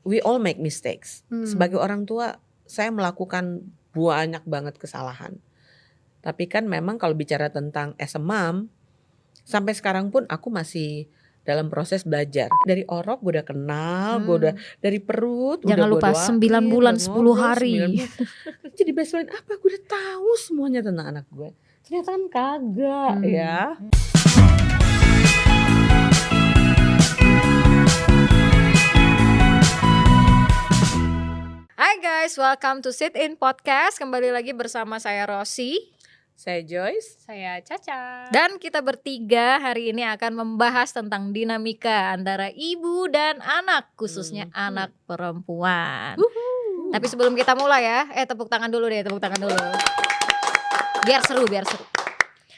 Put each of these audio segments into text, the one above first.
we all make mistakes. Sebagai orang tua, saya melakukan banyak banget kesalahan. Tapi kan memang kalau bicara tentang as a mom, sampai sekarang pun aku masih dalam proses belajar. Dari orok gue udah kenal, gue udah dari perut. Jangan lupa 9 bulan 10 hari. Jadi best friend apa? Gue udah tahu semuanya tentang anak gue. Ternyata kan kagak ya. Hai guys, welcome to Sit In Podcast. Kembali lagi bersama saya Rosi. Saya Joyce. Saya Caca. Dan kita bertiga hari ini akan membahas tentang dinamika antara ibu dan anak, khususnya anak perempuan. Tapi sebelum kita mulai ya, tepuk tangan dulu deh, tepuk tangan dulu. Biar seru.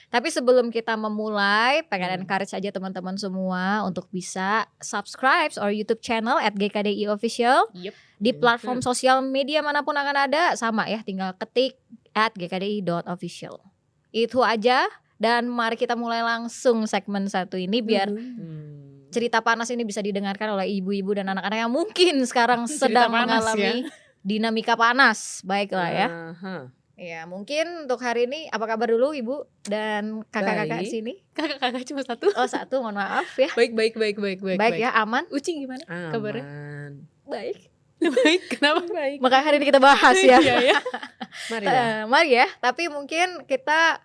Tapi sebelum kita memulai, pengen encourage aja teman-teman semua untuk bisa subscribe our YouTube channel @GKDI Official. Di platform sosial media manapun akan ada, sama ya, tinggal ketik @gkdi.official. Itu aja, dan mari kita mulai langsung segmen satu ini biar cerita panas ini bisa didengarkan oleh ibu-ibu dan anak-anak yang mungkin sekarang sedang mengalami dinamika panas. Baiklah ya. Ya, mungkin untuk hari ini apa kabar dulu Ibu dan kakak-kakak sini? Kakak-kakak cuma satu. Oh, satu, mohon maaf ya. Baik. Baik ya, aman? Uci gimana kabarnya? Baik. Baik, kenapa? Baik. Makanya hari ini kita bahas ya. Iya. Mari ya, tapi mungkin kita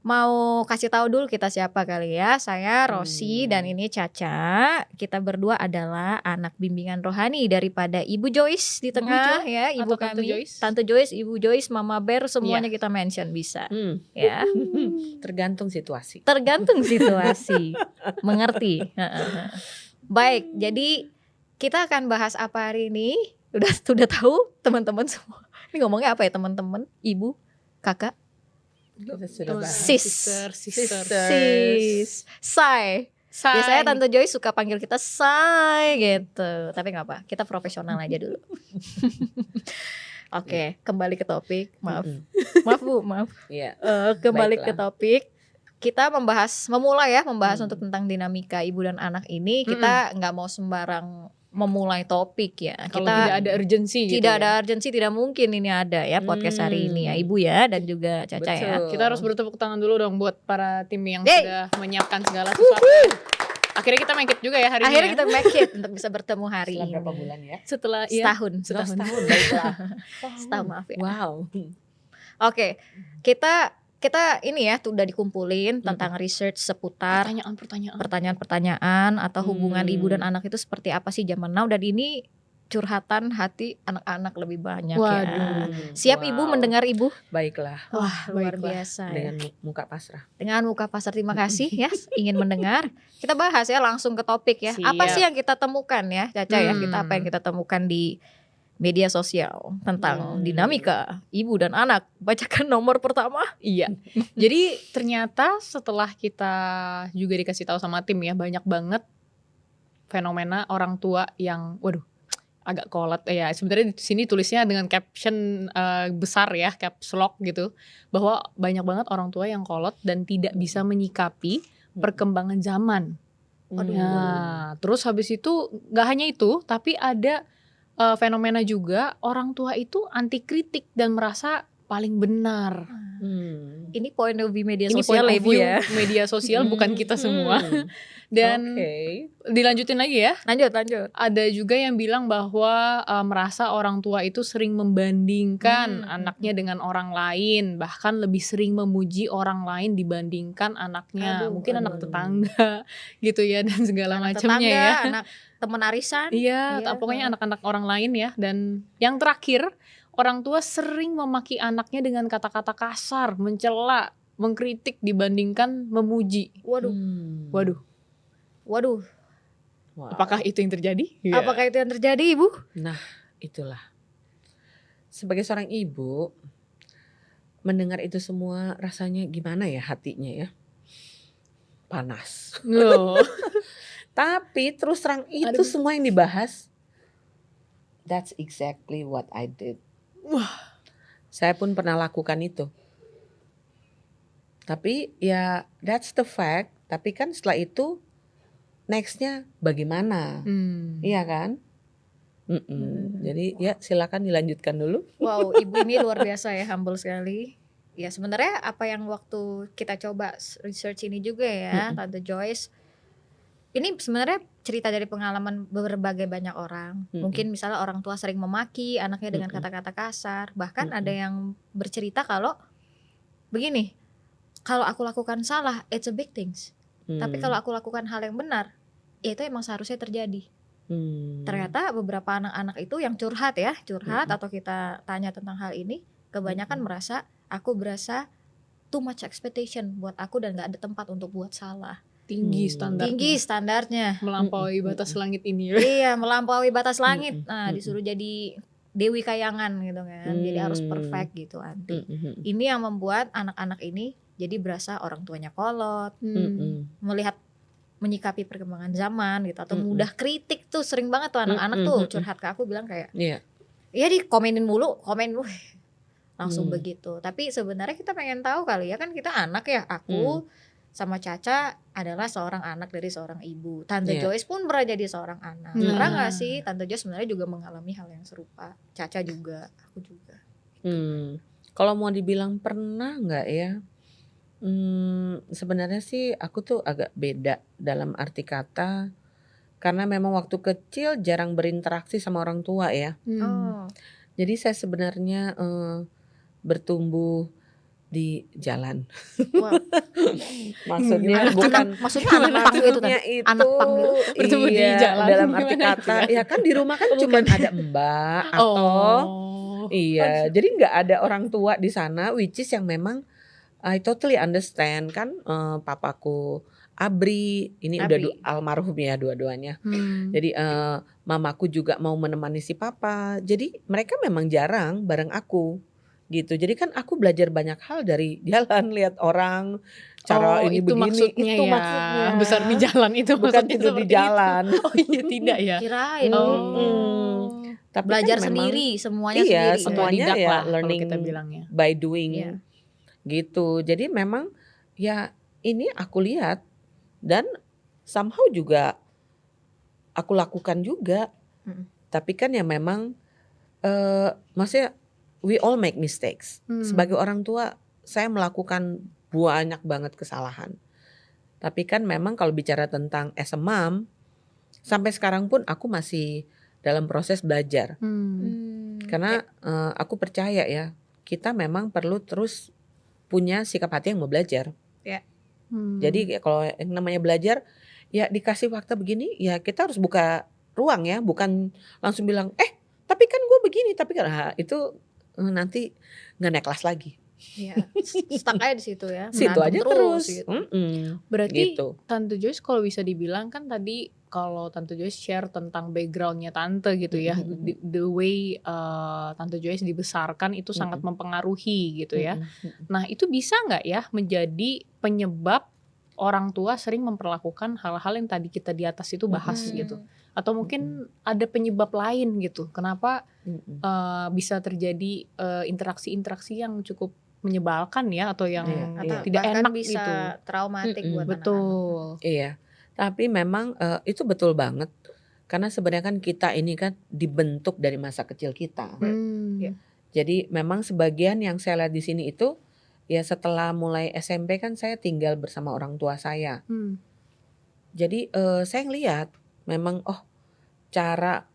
mau kasih tahu dulu kita siapa kali ya. Saya Rosi dan ini Caca. Kita berdua adalah anak bimbingan rohani daripada Ibu Joyce di tengah ya, Ibu atau kami, Tante Joyce, Ibu Joyce, Mama Bear, semuanya kita mention bisa. Ya. Tergantung situasi. Mengerti. Baik, jadi kita akan bahas apa hari ini? Sudah tahu teman-teman semua. Ini ngomongnya apa ya teman-teman? Ibu, kakak, sis. Say. Biasanya Tante Joy suka panggil kita Say gitu. Tapi nggak apa, kita profesional aja dulu. Oke, kembali ke topik. Maaf Bu. Iya. Kembali Baiklah. ke topik. Kita memulai untuk tentang dinamika ibu dan anak ini. Kita nggak mau sembarang memulai topik ya. Kalau Kita tidak ada urgensi gitu. tidak ada urgensi, tidak mungkin ini ada ya podcast hari ini ya Ibu ya, dan juga Caca ya. Betul. Kita harus bertepuk tangan dulu dong buat para tim yang sudah menyiapkan segala sesuatu. Akhirnya kita make it juga ya hari ini. Akhirnya kita make it untuk bisa bertemu hari Setelah ini. berapa bulan ya? Setelah Setahun. Baiklah. Setahun, maaf ya. Wow. Oke, kita ini ya udah dikumpulin tentang research seputar pertanyaan-pertanyaan atau hubungan ibu dan anak itu seperti apa sih zaman now, dan ini curhatan hati anak-anak lebih banyak ya. Siap Ibu mendengar Ibu? Baiklah. Wah, luar biasa ya. Dengan muka pasrah. Dengan muka pasar, terima kasih ya ingin mendengar. Kita bahas ya langsung ke topik ya. Siap. Apa sih yang kita temukan ya Caca ya? Apa yang kita temukan di media sosial tentang dinamika ibu dan anak? Bacakan nomor pertama. Iya. Jadi ternyata setelah kita juga dikasih tahu sama tim ya, banyak banget fenomena orang tua yang agak kolot ya. Sebenarnya di sini tulisnya dengan caption besar ya, caps lock gitu, bahwa banyak banget orang tua yang kolot dan tidak bisa menyikapi perkembangan zaman. Nah, terus habis itu nggak hanya itu, tapi ada fenomena juga orang tua itu anti kritik dan merasa paling benar. Ini point of view media Ini sosial point ya of Ibu view ya. media sosial, bukan kita semua. Dan dilanjutin lagi ya. Lanjut. Ada juga yang bilang bahwa merasa orang tua itu sering membandingkan anaknya dengan orang lain, bahkan lebih sering memuji orang lain dibandingkan anaknya. Mungkin anak tetangga gitu ya, dan segala macamnya ya. Anak teman arisan. Iya, pokoknya anak-anak orang lain ya. Dan yang terakhir, orang tua sering memaki anaknya dengan kata-kata kasar, mencela, mengkritik dibandingkan memuji. Waduh. Wow. Apakah itu yang terjadi? Apakah itu yang terjadi Ibu? Nah, itulah. Sebagai seorang ibu, mendengar itu semua rasanya gimana ya hatinya ya? Panas. Loh. Tapi terus terang itu semua yang dibahas, that's exactly what I did. Wah. Saya pun pernah lakukan itu. Tapi ya that's the fact. Tapi kan setelah itu nextnya bagaimana? Iya kan? Jadi ya silakan dilanjutkan dulu. Wow, ibu ini luar biasa ya, humble sekali. Ya sebenarnya apa yang waktu kita coba research ini juga ya, Tante Joyce. Ini sebenarnya cerita dari pengalaman berbagai banyak orang. Mungkin misalnya orang tua sering memaki anaknya dengan kata-kata kasar. Bahkan ada yang bercerita kalau begini, kalau aku lakukan salah, it's a big things. Tapi kalau aku lakukan hal yang benar, ya itu emang seharusnya terjadi. Ternyata beberapa anak-anak itu yang curhat atau kita tanya tentang hal ini, kebanyakan merasa aku berasa too much expectation buat aku dan gak ada tempat untuk buat salah. Tinggi standarnya melampaui batas langit ini. Iya, melampaui batas langit. Nah, disuruh jadi Dewi Kayangan gitu kan. Jadi harus perfect gitu anti. Ini yang membuat anak-anak ini jadi berasa orang tuanya kolot, menyikapi perkembangan zaman gitu, atau mudah kritik tuh, sering banget tuh anak-anak tuh curhat ke aku bilang kayak, ya dikomenin mulu, langsung begitu. Tapi sebenarnya kita pengen tahu kali ya, kan kita anak ya, aku sama Caca adalah seorang anak dari seorang ibu. Tante Joyce pun pernah jadi seorang anak. Pernah nggak sih Tante Joyce sebenarnya juga mengalami hal yang serupa? Caca juga, aku juga. Kalau mau dibilang pernah nggak ya? Sebenarnya sih aku tuh agak beda dalam arti kata, karena memang waktu kecil jarang berinteraksi sama orang tua ya. Jadi saya sebenarnya bertumbuh di jalan. Wow. Maksudnya bukan maksudnya anak pang gitu kan? Anak pang gitu. Bertumbuh di jalan. Dalam arti kata ya kan di rumah kan cuma ada mbak atau jadi nggak ada orang tua di sana, which is yang memang I totally understand kan. Papaku Abri ini udah almarhum ya dua-duanya. Jadi mamaku juga mau menemani si papa. Jadi mereka memang jarang bareng aku gitu. Jadi kan aku belajar banyak hal dari jalan, lihat orang cara ini itu begini. Maksudnya itu ya. maksudnya. Besar di jalan itu bukan tidur di jalan. Oh iya, tidak ya. Kirain. Tapi belajar kan memang, sendiri, semuanya sendiri. semuanya Otodidak ya lah, learning kalau kita bilangnya. by doing. Gitu. Jadi memang ya ini aku lihat dan somehow juga aku lakukan juga. Tapi kan ya memang maksudnya we all make mistakes. Sebagai orang tua saya melakukan banyak banget kesalahan. Tapi kan memang kalau bicara tentang as a mom, sampai sekarang pun aku masih dalam proses belajar. Karena aku percaya ya, kita memang perlu terus punya sikap hati yang mau belajar. Jadi kalau yang namanya belajar, ya dikasih fakta begini, ya kita harus buka ruang ya, bukan langsung bilang, tapi kan gue begini, tapi kan itu nanti nggak naik kelas lagi. Stuck aja di situ ya. Situ aja terus. Gitu. Berarti gitu. Tante Joyce kalau bisa dibilang kan tadi kalau Tante Joyce share tentang backgroundnya Tante gitu ya, the way Tante Joyce dibesarkan itu sangat mempengaruhi gitu ya. Nah itu bisa nggak ya menjadi penyebab orang tua sering memperlakukan hal-hal yang tadi kita di atas itu bahas gitu? Atau mungkin ada penyebab lain gitu? Kenapa bisa terjadi interaksi-interaksi yang cukup menyebalkan ya, atau yang tidak enak bisa gitu? Traumatik buat anak-anak. Betul. Iya. Tapi memang itu betul banget. Karena sebenarnya kan kita ini kan dibentuk dari masa kecil kita. Jadi memang sebagian yang saya lihat di sini itu ya setelah mulai SMP kan saya tinggal bersama orang tua saya. Jadi saya ngelihat memang cara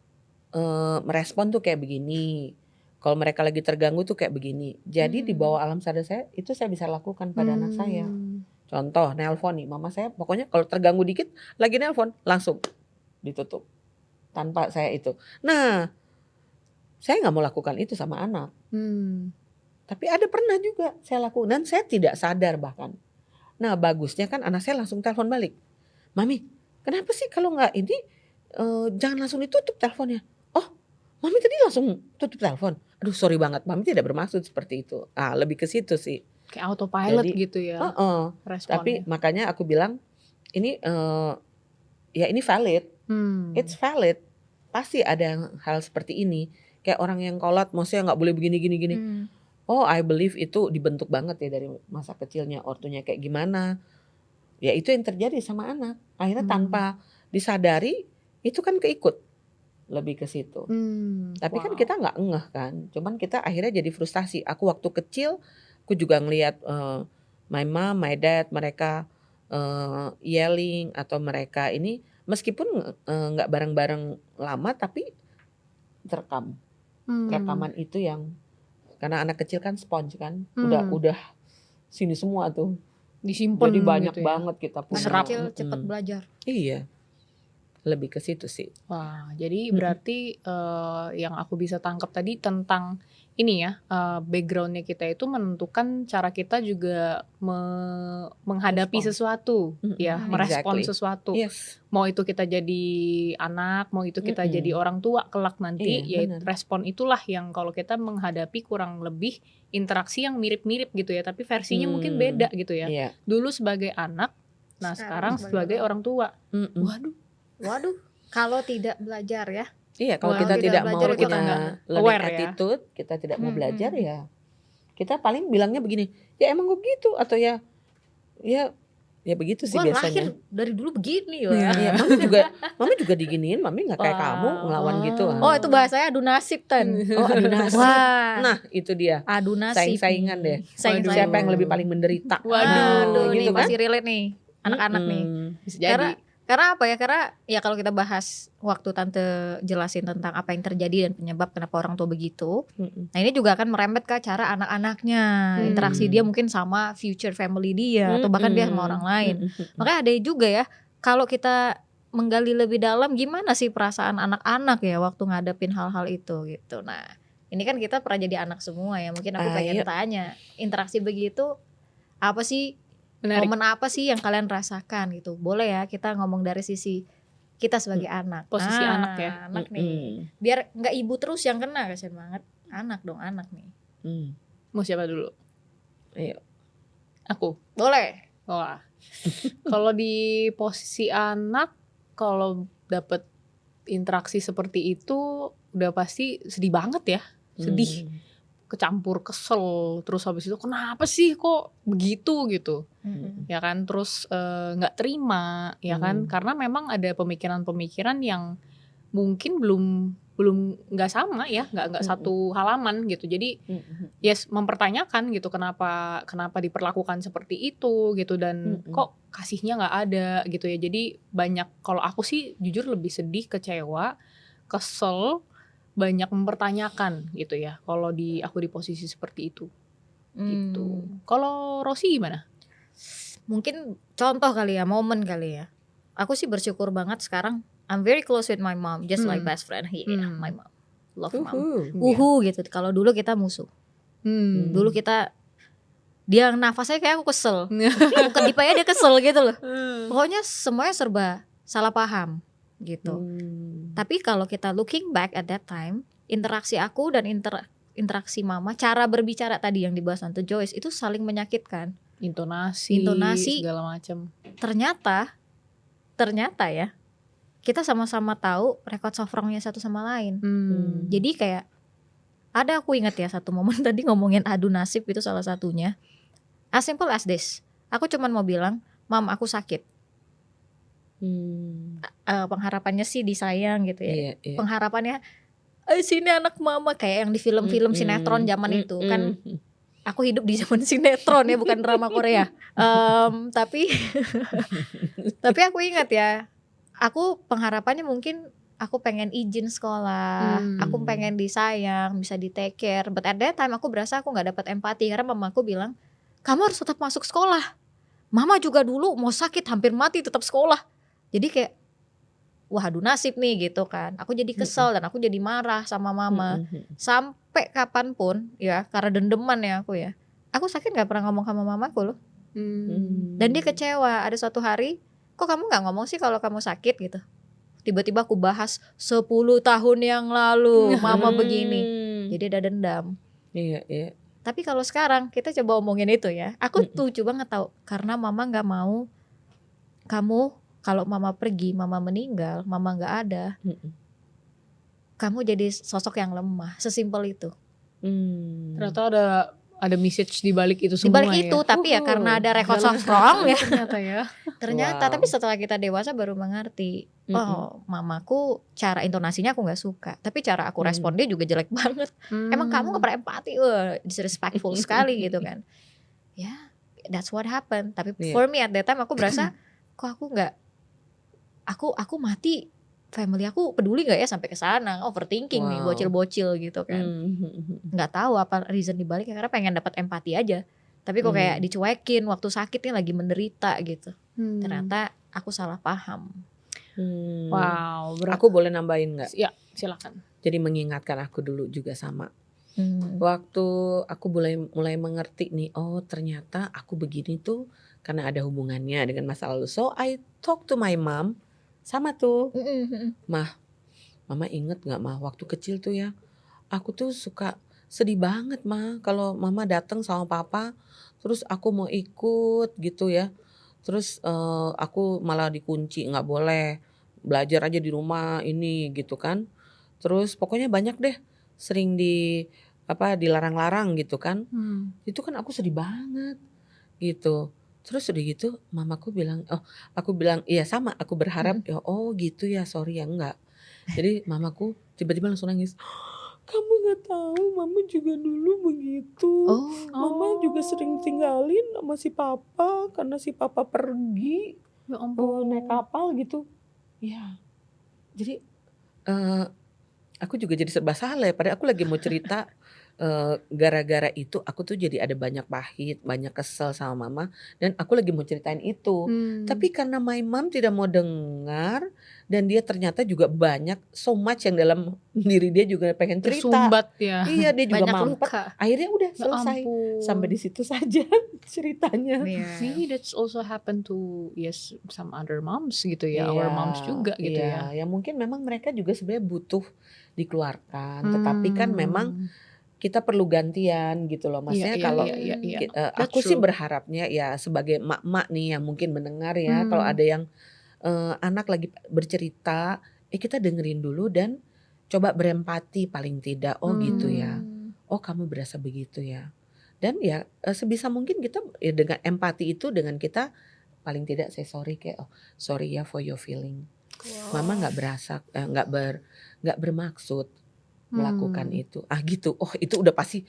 merespon tuh kayak begini. Kalau mereka lagi terganggu tuh kayak begini. Jadi di bawah alam sadar saya itu saya bisa lakukan pada anak saya. Contoh nelpon nih, mama saya pokoknya kalau terganggu dikit lagi nelpon langsung ditutup tanpa saya itu. Nah, saya nggak mau lakukan itu sama anak. Tapi ada pernah juga saya lakukan dan saya tidak sadar bahkan. Nah bagusnya kan anak saya langsung telepon balik. Mami, kenapa sih kalau nggak ini jangan langsung ditutup teleponnya? Oh, mami tadi langsung tutup telepon. Aduh sorry banget, mami tidak bermaksud seperti itu. Lebih ke situ sih. Kayak autopilot. Jadi, gitu ya. Tapi makanya aku bilang ini ya ini valid. It's valid. Pasti ada hal seperti ini. Kayak orang yang kolot, maksudnya nggak boleh begini gini. Oh, I believe itu dibentuk banget ya dari masa kecilnya, ortunya kayak gimana. Ya itu yang terjadi sama anak. Akhirnya tanpa disadari itu kan keikut. lebih ke situ. Tapi kan Wow. kita nggak ngeh kan, cuman kita akhirnya jadi frustasi. Aku waktu kecil, aku juga ngelihat my mom, my dad, mereka yelling atau mereka ini meskipun nggak bareng-bareng lama tapi terekam. Rekaman itu yang karena anak kecil kan sponge kan, udah sini semua tuh. Disimpan Jadi banyak gitu ya. banget kita punya. Anak kecil cepat belajar. Iya, lebih ke situ sih. Wah, jadi berarti yang aku bisa tangkap tadi tentang ini ya, backgroundnya kita itu menentukan cara kita juga menghadapi Respon. sesuatu, ya, merespon Exactly. sesuatu. Yes. Mau itu kita jadi anak, mau itu kita jadi orang tua kelak nanti, ya Iya, benar. respon itulah yang kalau kita menghadapi kurang lebih interaksi yang mirip-mirip gitu ya, tapi versinya mungkin beda gitu ya. Iya. Dulu sebagai anak, nah sekarang sebagai orang tua. Waduh, kalau tidak belajar ya. Iya, kalau Wah, kita tidak tidak mau belajar, kita punya nggak learning aware ya. attitude, kita tidak mau belajar ya. Kita paling bilangnya begini, ya emang gue gitu atau ya begitu sih Gua biasanya. lahir dari dulu begini ya. Iya, mami juga diginiin, mami nggak kayak kamu ngelawan gitu. Oh, itu bahasanya adu nasib Tan. Oh, adu nasib. Wah, Nah, itu dia. adu nasib. Saing-saingan nih. deh. Saing-saingan. Siapa yang lebih paling menderita? Waduh, Aduh, gitu nih kan? masih relate nih anak-anak nih. Bisa jadi. Karena apa ya? Karena ya kalau kita bahas waktu tante jelasin tentang apa yang terjadi dan penyebab kenapa orang tua begitu. Nah, ini juga akan merembet ke cara anak-anaknya, interaksi dia mungkin sama future family dia atau bahkan dia sama orang lain. Makanya ada juga ya, kalau kita menggali lebih dalam gimana sih perasaan anak-anak ya waktu ngadepin hal-hal itu gitu. Nah, ini kan kita pernah jadi anak semua ya. Mungkin aku pengen tanya, interaksi begitu apa sih? Menarik. Momen apa sih yang kalian rasakan gitu? Boleh ya kita ngomong dari sisi kita sebagai anak. Posisi anak ya. Anak nih. Biar nggak ibu terus yang kena, kasian banget. Anak dong, anak nih. Mau siapa dulu? Ayo. Aku. Boleh. Wah. Kalau di posisi anak, kalau dapet interaksi seperti itu udah pasti sedih banget ya. Sedih. Kecampur kesel, terus habis itu kenapa sih kok begitu gitu, ya kan, terus nggak terima, ya kan, karena memang ada pemikiran-pemikiran yang mungkin belum nggak sama ya, nggak satu halaman gitu, jadi yes mempertanyakan gitu kenapa diperlakukan seperti itu gitu, dan kok kasihnya nggak ada gitu ya, jadi banyak, kalau aku sih jujur lebih sedih, kecewa, kesel, banyak mempertanyakan gitu ya kalau aku di posisi seperti itu gitu. Kalau Rosi gimana? Mungkin contoh kali ya, momen kali ya. Aku sih bersyukur banget sekarang I'm very close with my mom, just like best friend here. My mom, love mom. Gitu. Kalau dulu kita musuh. Dulu kita, dia nafasnya kayak aku kesel. Kedip aja dia kesel gitu loh. Pokoknya semuanya serba salah paham gitu. Tapi kalau kita looking back at that time, interaksi aku dan interaksi mama, cara berbicara tadi yang dibahas Tante Joyce itu saling menyakitkan. Intonasi segala macam. Ternyata ya, kita sama-sama tahu record sofrongnya satu sama lain. Jadi kayak aku ingat ya satu momen tadi ngomongin adu nasib, itu salah satunya. As simple as this, aku cuman mau bilang, Mam, aku sakit. Pengharapannya sih disayang gitu ya. Iya. Pengharapannya sini anak mama, kayak yang di film-film sinetron zaman itu kan. Aku hidup di zaman sinetron ya, bukan drama Korea. Tapi aku ingat ya, aku pengharapannya mungkin aku pengen izin sekolah, aku pengen disayang, bisa di take care. But at that time aku berasa aku nggak dapat empati karena mamaku bilang, kamu harus tetap masuk sekolah. Mama juga dulu mau sakit hampir mati tetap sekolah. Jadi kayak, wah adu nasib nih gitu kan. Aku jadi kesel dan aku jadi marah sama mama. Sampai kapanpun ya, karena dendeman ya aku ya. Aku sakit gak pernah ngomong sama mamaku loh. Dan dia kecewa. Ada suatu hari, kok kamu gak ngomong sih kalau kamu sakit gitu. Tiba-tiba aku bahas 10 tahun yang lalu mama begini. Jadi ada dendam. Iya. Tapi kalau sekarang kita coba omongin itu ya. Aku tuh banget tahu, karena mama gak mau kamu, kalau mama pergi, mama meninggal, mama gak ada, kamu jadi sosok yang lemah. Sesimpel itu. Ternyata ada message di balik itu Di semua balik itu, ya. tapi ya karena ada record Dalam strong ya. Ternyata ya. Ternyata, Wow. tapi setelah kita dewasa baru mengerti. Oh, mamaku cara intonasinya aku nggak suka, tapi cara aku respon dia juga jelek banget. Emang kamu nggak pernah empati, disrespectful sekali gitu kan? Ya, that's what happened. Tapi for me at that time aku berasa, kok aku nggak, aku mati, family aku peduli nggak ya sampai ke sana, overthinking nih, Wow. bocil-bocil gitu kan? Nggak tahu apa reason dibaliknya, karena pengen dapat empati aja. Tapi kok kayak dicuekin waktu sakitnya lagi menderita gitu. Ternyata aku salah paham. Wow, Aku boleh nambahin nggak? Ya, silakan. Jadi mengingatkan aku dulu juga sama. Waktu aku mulai mengerti nih, oh ternyata aku begini tuh karena ada hubungannya dengan masa lalu. So I talk to my mom, sama tuh, Mama inget nggak mah waktu kecil tuh ya, aku tuh suka sedih banget mah kalau mama datang sama papa, terus aku mau ikut gitu ya, terus aku malah dikunci nggak boleh belajar aja di rumah ini gitu kan, terus pokoknya banyak deh sering dilarang-larang gitu kan, itu kan aku sedih banget gitu. Terus udah gitu mamaku bilang, aku bilang iya sama, aku berharap ya oh gitu ya, sorry ya enggak. Jadi mamaku tiba-tiba langsung nangis. Kamu nggak tahu, mama juga dulu begitu. Mama juga sering tinggalin sama si papa karena si papa pergi Ya ampun. naik kapal gitu. Ya, jadi aku juga jadi serba salah ya. Padahal aku lagi mau cerita. Gara-gara itu aku tuh jadi ada banyak pahit, banyak kesel sama mama, dan aku lagi mau ceritain itu. Tapi karena my mom tidak mau dengar, dan dia ternyata juga banyak so much yang dalam diri dia juga pengen cerita. Tersumbat ya. Iya, dia juga Banyak mampet. luka. Akhirnya udah Ya selesai. ampun. Sampai di situ saja ceritanya. Maybe that's also happen to some other moms gitu ya, our moms juga gitu ya. Ya mungkin memang mereka juga sebenarnya butuh dikeluarkan, tetapi kan memang kita perlu gantian gitu loh. Maksudnya kalau aku sih berharapnya ya sebagai emak-emak nih yang mungkin mendengar ya, kalau ada yang anak lagi bercerita, kita dengerin dulu dan coba berempati paling tidak. Oh gitu ya. Oh kamu berasa begitu ya. Dan ya sebisa mungkin kita ya, dengan empati itu dengan kita paling tidak say sorry kayak sorry ya for your feeling. Mama nggak berasa nggak bermaksud melakukan itu gitu. Oh itu udah pasti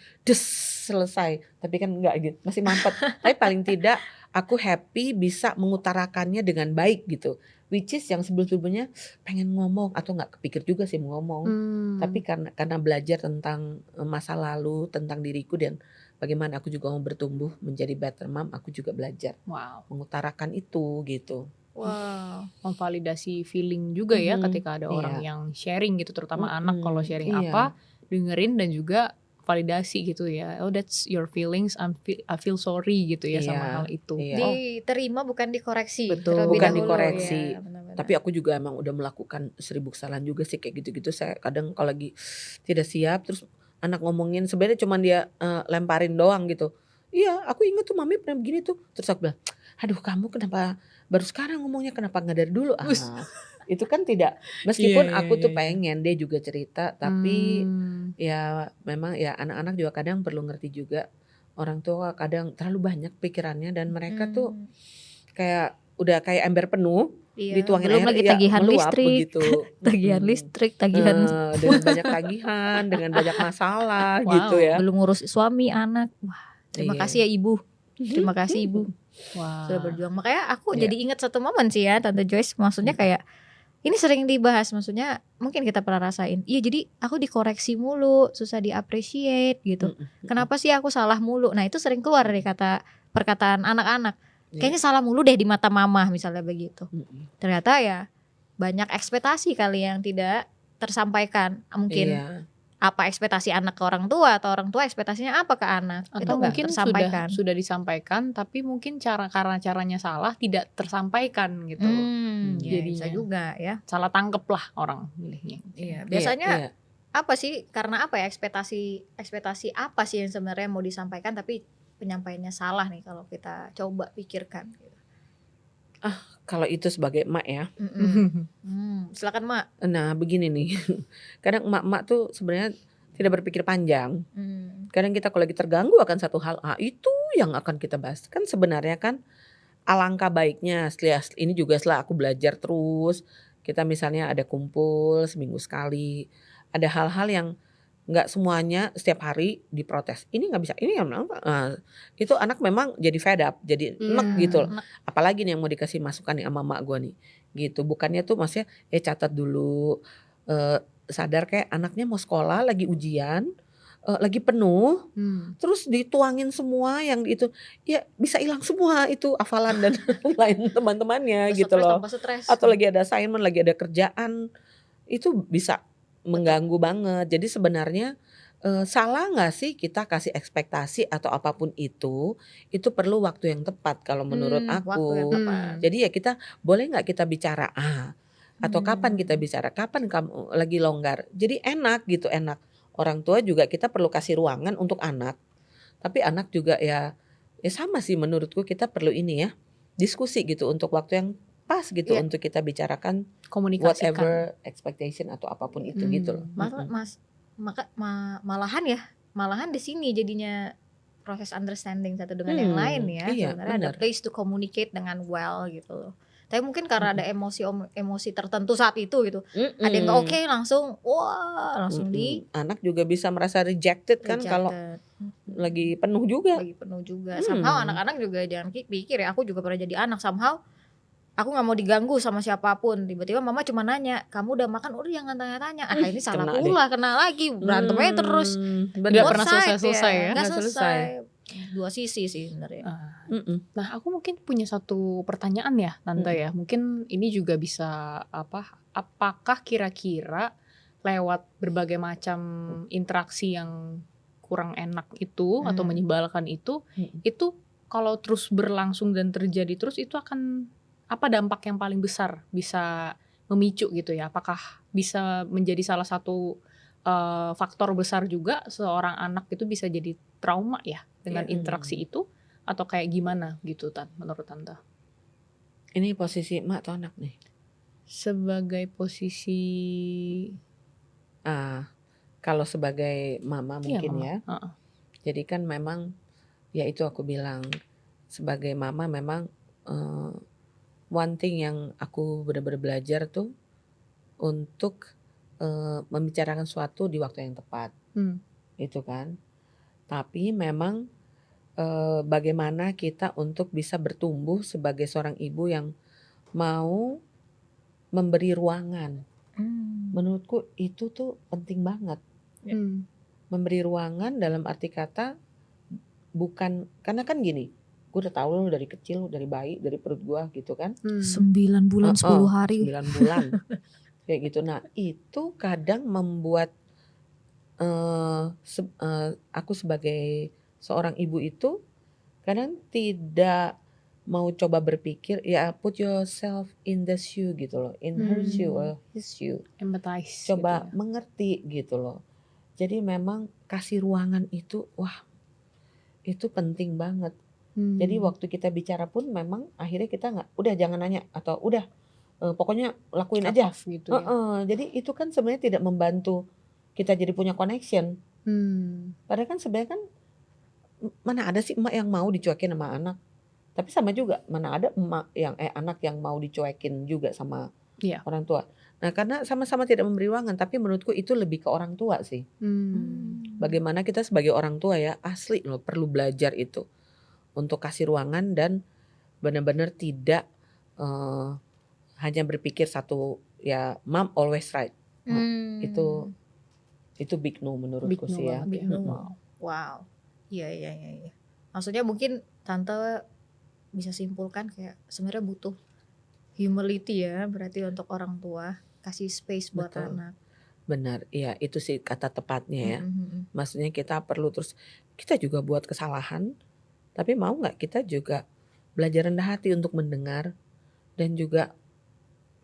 selesai, tapi kan enggak gitu, masih mampet. Tapi paling tidak aku happy bisa mengutarakannya dengan baik gitu, which is yang sebelum-sebelumnya pengen ngomong atau nggak kepikir juga sih mau ngomong, tapi karena belajar tentang masa lalu, tentang diriku dan bagaimana aku juga mau bertumbuh menjadi better mom, aku juga belajar mengutarakan itu gitu. Wow, memvalidasi feeling juga ya ketika ada orang yang sharing gitu, terutama anak kalau sharing apa, dengerin dan juga validasi gitu ya. Oh that's your feelings, I feel sorry gitu ya sama hal itu. Diterima bukan dikoreksi. Betul, bukan dahulu, dikoreksi. ya, benar-benar. Tapi aku juga emang udah melakukan 1000 kesalahan juga sih kayak gitu-gitu. Saya kadang kalau lagi tidak siap terus anak ngomongin sebenarnya cuma dia lemparin doang gitu. Iya, aku ingat tuh mami pernah begini tuh. Terus aku bilang, aduh kamu kenapa baru sekarang ngomongnya, kenapa nggak dari dulu? Itu kan tidak, meskipun aku tuh pengen dia juga cerita, tapi ya memang ya anak-anak juga kadang perlu ngerti juga. Orang tua kadang terlalu banyak pikirannya dan mereka tuh kayak udah kayak ember penuh. Dituangin belum air, lagi tagihan meluap listrik, begitu. tagihan listrik, tagihan dengan banyak tagihan, dengan banyak masalah gitu ya. belum ngurus suami, anak. Wah, terima kasih ya ibu. Terima kasih ibu. Sudah berjuang. Makanya aku jadi ingat satu momen sih ya Tante Joyce. Maksudnya kayak ini sering dibahas. Maksudnya mungkin kita pernah rasain. Iya jadi aku dikoreksi mulu, susah di-appreciate gitu. Kenapa sih aku salah mulu? Nah itu sering keluar dari perkataan anak-anak. Kayaknya salah mulu deh di mata mama misalnya begitu. Ternyata ya banyak ekspektasi kali yang tidak tersampaikan. Mungkin apa ekspektasi anak ke orang tua atau orang tua ekspektasinya apa ke anak, atau itu mungkin tersampaikan. sudah disampaikan tapi mungkin karena caranya salah tidak tersampaikan gitu. Jadi bisa juga ya salah tangkep lah orang milihnya. Biasanya apa sih, karena apa ya, ekspektasi apa sih yang sebenarnya mau disampaikan tapi penyampaiannya salah nih kalau kita coba pikirkan gitu. Kalau itu sebagai emak ya. Silakan Mak. Nah begini nih, kadang emak-emak tuh sebenarnya tidak berpikir panjang. Hmm. Kadang kita kalau lagi terganggu akan satu hal, itu yang akan kita bahas. Kan sebenarnya kan alangkah baiknya ini juga setelah aku belajar terus, kita misalnya ada kumpul seminggu sekali, ada hal-hal yang nggak semuanya setiap hari diprotes. Ini nggak bisa, ini yang itu anak memang jadi fed up, jadi enek gitu loh. Enek. Apalagi nih yang mau dikasih masukan nih sama mak gue nih, gitu. Bukannya tuh maksudnya catat dulu, sadar kayak anaknya mau sekolah lagi ujian, lagi penuh, terus dituangin semua yang itu, ya bisa hilang semua itu hafalan dan lain teman-temannya gitu Stres loh. tambah stres. Atau lagi ada assignment, lagi ada kerjaan, itu bisa mengganggu banget. Jadi sebenarnya salah nggak sih kita kasih ekspektasi atau apapun itu perlu waktu yang tepat kalau menurut Waktu yang aku. tepat. Jadi ya kita boleh nggak kita bicara atau kapan kita bicara, kapan kamu lagi longgar. Jadi enak gitu, enak. Orang tua juga kita perlu kasih ruangan untuk anak. Tapi anak juga ya sama sih menurutku, kita perlu ini ya, diskusi gitu untuk waktu yang pas gitu Iya. untuk kita bicarakan Komunikasikan. whatever expectation atau apapun itu gitu loh. Malahan di sini jadinya proses understanding satu dengan yang lain ya. Iya, Sebenarnya ada benar. place to communicate dengan well gitu loh. Tapi mungkin karena ada emosi tertentu saat itu gitu. Ada yang nggak oke langsung anak juga bisa merasa rejected kan kalau lagi penuh juga. lagi penuh juga. Somehow anak-anak juga jangan pikir ya, aku juga pernah jadi anak, somehow aku nggak mau diganggu sama siapapun. Tiba-tiba mama cuma nanya, kamu udah makan? Udah, jangan tanya-tanya. Ini salah pula, kena lagi, berantemnya terus. Nggak Both pernah side selesai ya. Nggak Nggak selesai. Dua sisi sih sebenarnya. Nah, aku mungkin punya satu pertanyaan ya, Tante ya. Mungkin ini juga bisa apakah kira-kira lewat berbagai macam interaksi yang kurang enak itu atau menyebalkan itu kalau terus berlangsung dan terjadi terus, itu akan apa dampak yang paling besar bisa memicu gitu ya? Apakah bisa menjadi salah satu faktor besar juga seorang anak itu bisa jadi trauma ya dengan interaksi itu, atau kayak gimana gitu menurut Tante? Ini posisi emak atau anak nih? Sebagai posisi kalau sebagai mama mungkin mama. ya. Jadi kan memang ya itu aku bilang, sebagai mama memang one thing yang aku benar-benar belajar tuh untuk membicarakan sesuatu di waktu yang tepat. Itu kan. Tapi memang bagaimana kita untuk bisa bertumbuh sebagai seorang ibu yang mau memberi ruangan. Menurutku itu tuh penting banget. Memberi ruangan dalam arti kata bukan, karena kan gini, gue udah tahu lo dari kecil, dari bayi, dari perut gue gitu kan. 9 bulan 10 hari. 9 bulan. Kayak gitu. Nah itu kadang membuat aku sebagai seorang ibu itu kadang tidak mau coba berpikir, ya put yourself in the shoe gitu loh, in her shoe or his shoe. Empathize. Coba gitu ya. mengerti gitu loh. Jadi memang kasih ruangan itu, itu penting banget. Jadi waktu kita bicara pun memang akhirnya kita nggak, udah jangan nanya atau udah pokoknya lakuin Cut aja. off gitu ya. Jadi itu kan sebenarnya tidak membantu kita jadi punya connection. Padahal kan sebenarnya kan mana ada sih emak yang mau dicuekin sama anak. Tapi sama juga mana ada emak yang anak yang mau dicuekin juga sama orang tua. Nah karena sama-sama tidak memberi ruangan, tapi menurutku itu lebih ke orang tua sih. Bagaimana kita sebagai orang tua ya, asli loh perlu belajar itu untuk kasih ruangan dan benar-benar tidak hanya berpikir satu ya mom always right. Itu big no menurutku Big no sih ya. banget ya. Wow. Iya. Maksudnya mungkin Tante bisa simpulkan kayak sebenarnya butuh humility ya, berarti untuk orang tua, kasih space buat Betul. anak. Benar, iya itu sih kata tepatnya ya. Maksudnya kita perlu terus, kita juga buat kesalahan, tapi mau nggak kita juga belajar rendah hati untuk mendengar dan juga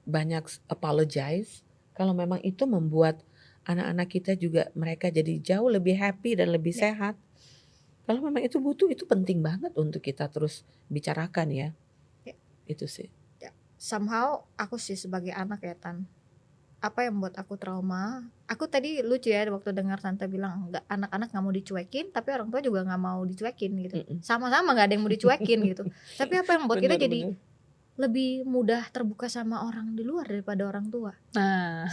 banyak apologize kalau memang itu membuat anak-anak kita juga mereka jadi jauh lebih happy dan lebih sehat. Kalau memang itu butuh, itu penting banget untuk kita terus bicarakan ya. Itu sih. Somehow aku sih sebagai anak ya Tan, apa yang membuat aku trauma? Aku tadi lucu ya waktu dengar tante bilang nggak, anak-anak nggak mau dicuekin, tapi orang tua juga nggak mau dicuekin gitu. Mm-mm. Sama-sama nggak ada yang mau dicuekin gitu. Tapi apa yang membuat kita jadi Bener. lebih mudah terbuka sama orang di luar daripada orang tua? Nah,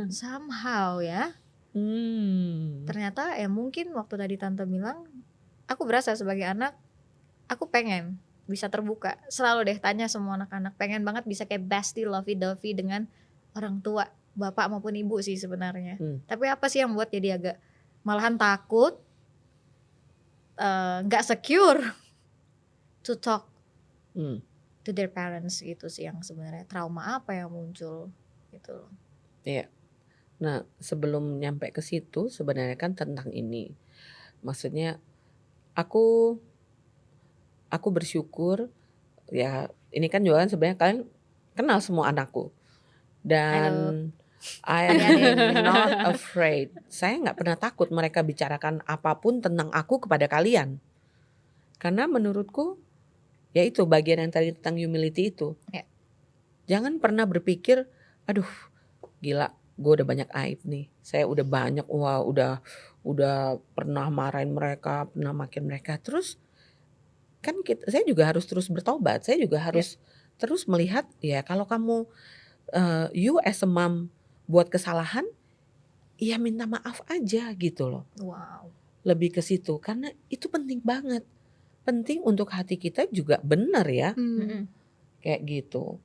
Somehow ya. Hmm. Ternyata ya mungkin waktu tadi tante bilang, aku berasa sebagai anak, aku pengen bisa terbuka. Selalu deh tanya semua anak-anak, pengen banget bisa kayak bestie lovey-dovey dengan orang tua, bapak maupun ibu sih sebenarnya. Tapi apa sih yang buat jadi agak malahan takut, nggak secure to talk Hmm. to their parents gitu sih, yang sebenarnya trauma apa yang muncul gitu loh. Iya. Nah, sebelum nyampe ke situ sebenarnya kan tentang ini. Maksudnya aku bersyukur ya, ini kan juga kan sebenarnya kalian kenal semua anakku dan I am Adik-adik. not afraid. Saya nggak pernah takut mereka bicarakan apapun tentang aku kepada kalian. Karena menurutku ya itu bagian yang tadi tentang humility itu. Ya. Jangan pernah berpikir, aduh gila, gue udah banyak aib nih. Saya udah banyak, udah pernah marahin mereka, pernah makin mereka. Terus kan saya juga harus terus bertobat. Saya juga harus terus melihat ya, kalau kamu you as a mom buat kesalahan, ya minta maaf aja gitu loh. Wow. Lebih ke situ karena itu penting banget. Penting untuk hati kita juga benar ya. Kayak gitu.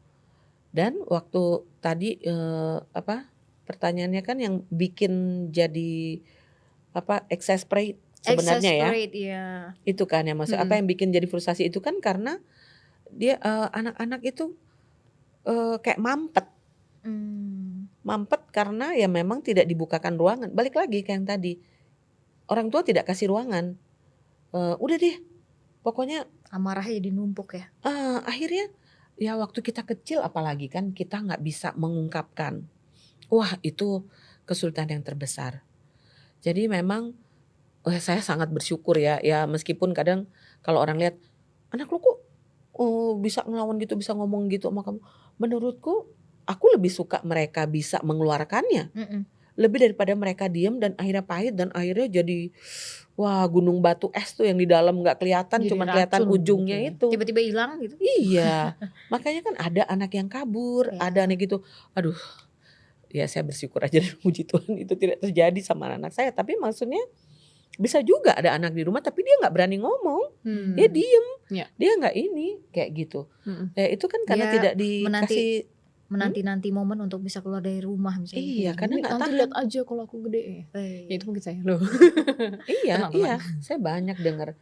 Dan waktu tadi pertanyaannya kan yang bikin jadi exasperate sebenarnya ya. Exasperate, ya. Itu kan ya maksud apa yang bikin jadi frustasi itu kan karena dia anak-anak itu kayak mampet. Mampet karena ya memang tidak dibukakan ruangan. Balik lagi kayak yang tadi. Orang tua tidak kasih ruangan. Udah deh. Pokoknya amarahnya jadi numpuk ya. Akhirnya ya waktu kita kecil apalagi kan kita nggak bisa mengungkapkan. Wah, itu kesulitan yang terbesar. Jadi memang saya sangat bersyukur ya meskipun kadang kalau orang lihat anak lu kok bisa ngelawan gitu, bisa ngomong gitu sama kamu. Menurutku aku lebih suka mereka bisa mengeluarkannya. Lebih daripada mereka diem dan akhirnya pahit dan akhirnya jadi wah gunung batu es tuh yang di dalam nggak kelihatan, Jadi cuma kelihatan racun ujungnya gitu ya. itu. Tiba-tiba hilang gitu. Iya, makanya kan ada anak yang kabur, Ya. ada anak gitu. Aduh, ya saya bersyukur aja dan puji Tuhan itu tidak terjadi sama anak saya. Tapi maksudnya bisa juga ada anak di rumah tapi dia nggak berani ngomong, dia diem, dia nggak ini kayak gitu. Ya itu kan karena Dia tidak dikasih menanti-nanti momen untuk bisa keluar dari rumah misalnya. Iya, karena nggak nanti tahan. lihat aja kalau aku gede. Ya itu mungkin saya loh. Iya, Tenang. saya banyak dengar